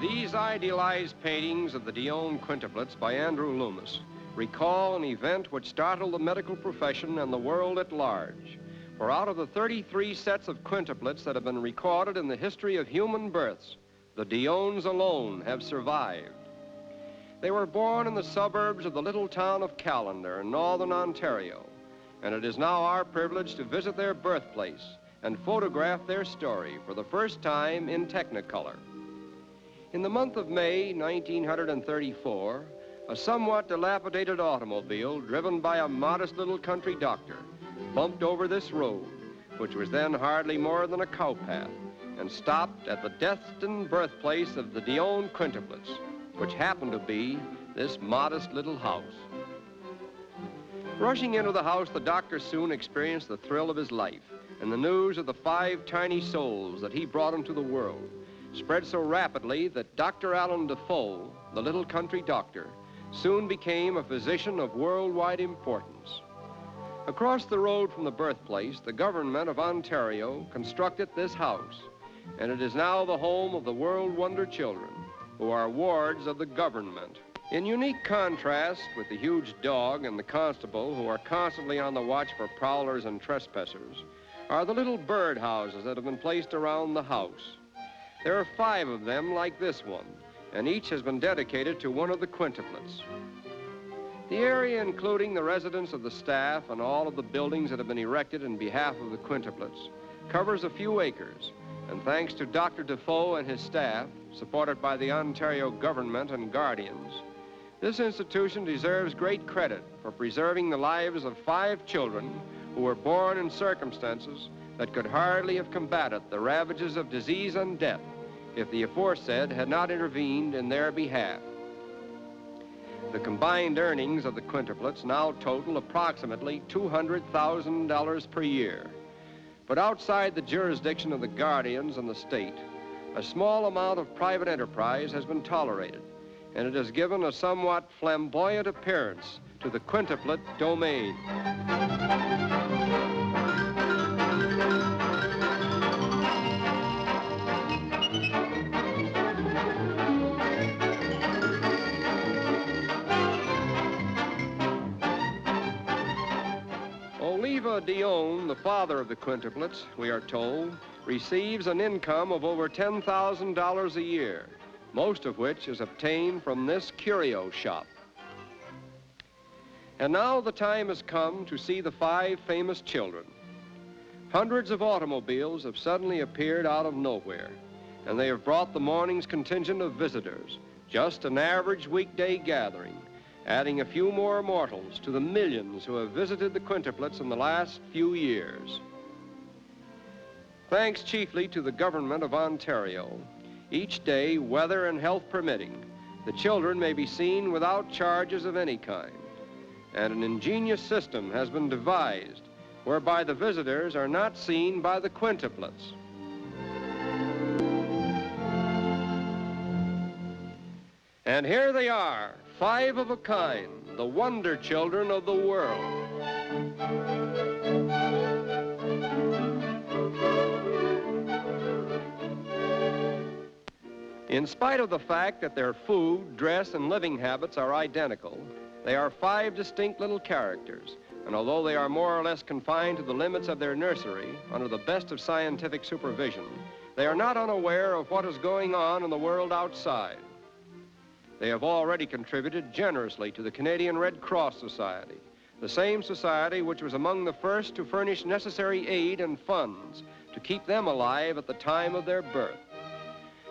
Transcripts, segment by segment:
These idealized paintings of the Dionne Quintuplets by Andrew Loomis recall an event which startled the medical profession and the world at large. For out of the 33 sets of quintuplets that have been recorded in the history of human births, the Dionnes alone have survived. They were born in the suburbs of the little town of Callander in northern Ontario, and it is now our privilege to visit their birthplace and photograph their story for the first time in Technicolor. In the month of May 1934, a somewhat dilapidated automobile driven by a modest little country doctor bumped over this road, which was then hardly more than a cowpath, and stopped at the destined birthplace of the Dionne Quintuplets, which happened to be this modest little house. Rushing into the house, the doctor soon experienced the thrill of his life, and the news of the 5 tiny souls that he brought into the world spread so rapidly that Dr. Allen Defoe, the little country doctor, soon became a physician of worldwide importance. Across the road from the birthplace, the government of Ontario constructed this house, and it is now the home of the World Wonder Children, who are wards of the government. In unique contrast with the huge dog and the constable, who are constantly on the watch for prowlers and trespassers, are the little bird houses that have been placed around the house. There are 5 of them like this one, and each has been dedicated to one of the quintuplets. The area, including the residence of the staff and all of the buildings that have been erected in behalf of the quintuplets, covers a few acres, and thanks to Dr. Defoe and his staff, supported by the Ontario government and guardians, this institution deserves great credit for preserving the lives of 5 children who were born in circumstances that could hardly have combated the ravages of disease and death if the aforesaid had not intervened in their behalf. The combined earnings of the quintuplets now total approximately $200,000 per year. But outside the jurisdiction of the guardians and the state, a small amount of private enterprise has been tolerated, and it has given a somewhat flamboyant appearance to the quintuplet domain. Dionne, the father of the quintuplets, we are told, receives an income of over $10,000 a year, most of which is obtained from this curio shop. And now the time has come to see the 5 famous children. Hundreds of automobiles have suddenly appeared out of nowhere, and they have brought the morning's contingent of visitors, just an average weekday gathering, adding a few more mortals to the millions who have visited the quintuplets in the last few years. Thanks chiefly to the government of Ontario, each day, weather and health permitting, the children may be seen without charges of any kind, and an ingenious system has been devised whereby the visitors are not seen by the quintuplets. And here they are, 5 of a kind, the wonder children of the world. In spite of the fact that their food, dress, and living habits are identical, they are 5 distinct little characters, and although they are more or less confined to the limits of their nursery, under the best of scientific supervision, they are not unaware of what is going on in the world outside. They have already contributed generously to the Canadian Red Cross Society, the same society which was among the first to furnish necessary aid and funds to keep them alive at the time of their birth.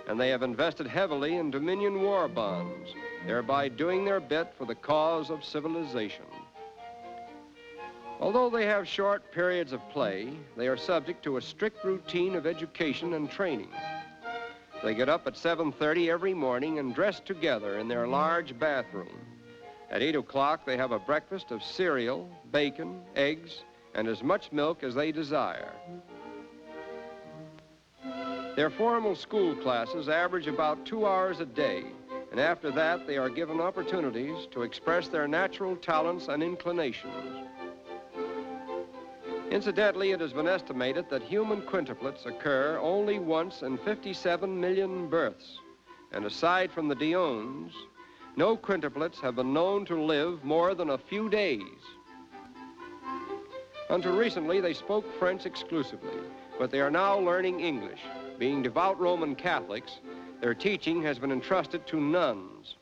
And they have invested heavily in Dominion war bonds, thereby doing their bit for the cause of civilization. Although they have short periods of play, they are subject to a strict routine of education and training. They get up at 7:30 every morning and dress together in their large bathroom. At 8 o'clock, they have a breakfast of cereal, bacon, eggs, and as much milk as they desire. Their formal school classes average about 2 hours a day, and after that, they are given opportunities to express their natural talents and inclinations. Incidentally, it has been estimated that human quintuplets occur only once in 57 million births, and aside from the Dionnes, no quintuplets have been known to live more than a few days. Until recently, they spoke French exclusively, but they are now learning English. Being devout Roman Catholics, their teaching has been entrusted to nuns.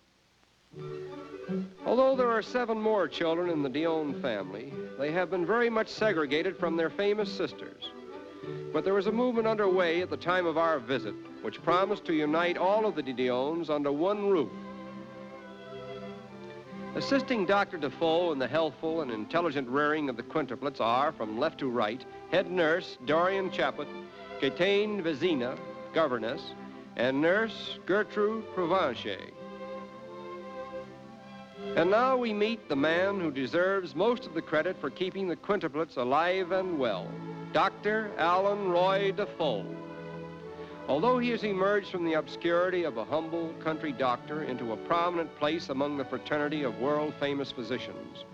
Although there are 7 more children in the Dionne family, they have been very much segregated from their famous sisters. But there was a movement underway at the time of our visit, which promised to unite all of the Dionnes under one roof. Assisting Dr. Defoe in the healthful and intelligent rearing of the quintuplets are, from left to right, head nurse Dionne Quintuplets, Gaetane Vezina, governess, and nurse Gertrude Provencher. And now we meet the man who deserves most of the credit for keeping the quintuplets alive and well, Dr. Alan Roy Defoe. Although he has emerged from the obscurity of a humble country doctor into a prominent place among the fraternity of world-famous physicians,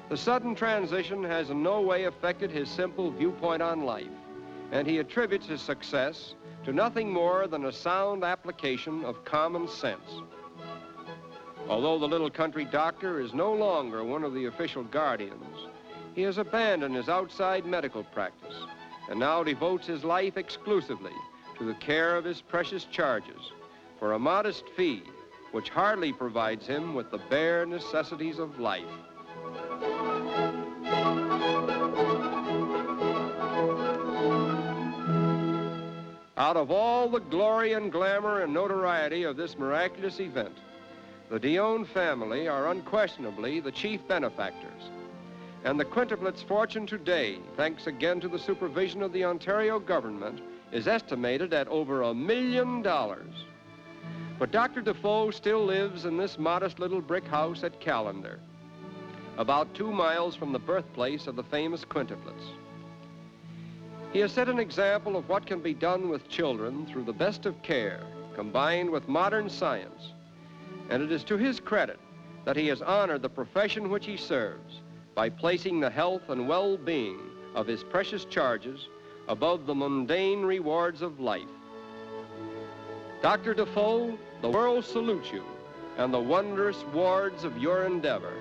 the sudden transition has in no way affected his simple viewpoint on life, and he attributes his success to nothing more than a sound application of common sense. Although the little country doctor is no longer one of the official guardians, he has abandoned his outside medical practice and now devotes his life exclusively to the care of his precious charges for a modest fee which hardly provides him with the bare necessities of life. Out of all the glory and glamour and notoriety of this miraculous event, the Dionne family are unquestionably the chief benefactors. And the quintuplets' fortune today, thanks again to the supervision of the Ontario government, is estimated at over $1 million. But Dr. Defoe still lives in this modest little brick house at Callander, about 2 miles from the birthplace of the famous quintuplets. He has set an example of what can be done with children through the best of care, combined with modern science. And it is to his credit that he has honored the profession which he serves by placing the health and well-being of his precious charges above the mundane rewards of life. Dr. Defoe, the world salutes you and the wondrous wards of your endeavor.